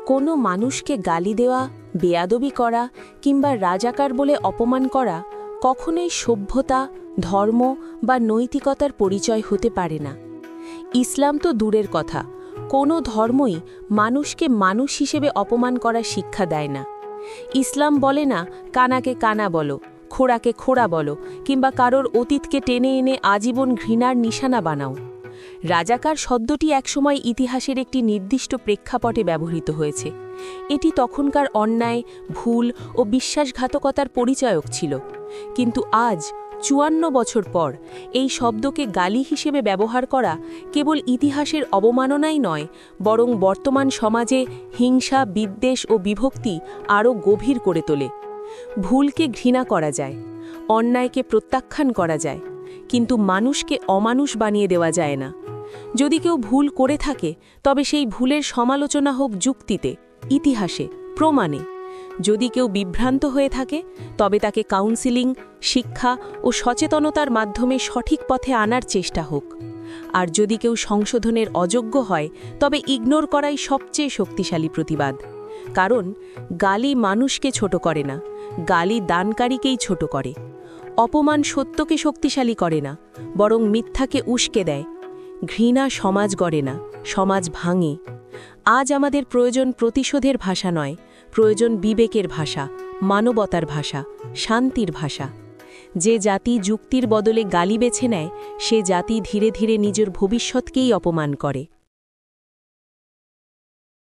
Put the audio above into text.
কোনো মানুষকে গালি দেওয়া, বেয়াদবি করা কিংবা রাজাকার বলে অপমান করা কখনোই সভ্যতা, ধর্ম বা নৈতিকতার পরিচয় হতে পারে না। ইসলাম তো দূরের কথা, কোনো ধর্মই মানুষকে মানুষ হিসেবে অপমান করার শিক্ষা দেয় না। ইসলাম বলে না কানাকে কানা বলো, খোড়াকে খোড়া বলো কিংবা কারোর অতীতকে টেনে এনে আজীবন ঘৃণার নিশানা বানাও। রাজাকার শব্দটি একসময় ইতিহাসের একটি নির্দিষ্ট প্রেক্ষাপটে ব্যবহৃত হয়েছে। এটি তখনকার অন্যায়, ভুল ও বিশ্বাসঘাতকতার পরিচয়ক ছিল। কিন্তু আজ ৫৪ বছর পর এই শব্দকে গালি হিসেবে ব্যবহার করা কেবল ইতিহাসের অবমাননাই নয়, বরং বর্তমান সমাজে হিংসা, বিদ্বেষ ও বিভক্তি আরও গভীর করে তোলে। ভুলকে ঘৃণা করা যায়, অন্যায়কে প্রত্যাখ্যান করা যায়, কিন্তু মানুষকে অমানুষ বানিয়ে দেওয়া যায় না। যদি কেউ ভুল করে থাকে, তবে সেই ভুলের সমালোচনা হোক যুক্তিতে, ইতিহাসে, প্রমাণে। যদি কেউ বিভ্রান্ত হয়ে থাকে, তবে তাকে কাউন্সিলিং, শিক্ষা ও সচেতনতার মাধ্যমে সঠিক পথে আনার চেষ্টা হোক। আর যদি কেউ সংশোধনের অযোগ্য হয়, তবে ইগনোর করাই সবচেয়ে শক্তিশালী প্রতিবাদ। কারণ গালি মানুষকে ছোট করে না, গালি দানকারীকেই ছোট করে। অপমান সত্যকে শক্তিশালী করে না, বরং মিথ্যাকে উস্কে দেয়। ঘৃণা সমাজ গড়ে না, সমাজ ভাঙে। আজ আমাদের প্রয়োজন প্রতিশোধের ভাষা নয়, প্রয়োজন বিবেকের ভাষা, মানবতার ভাষা, শান্তির ভাষা। যে জাতি যুক্তির বদলে গালি বেছে নেয়, সে জাতি ধীরে ধীরে নিজের ভবিষ্যৎকেই অপমান করে।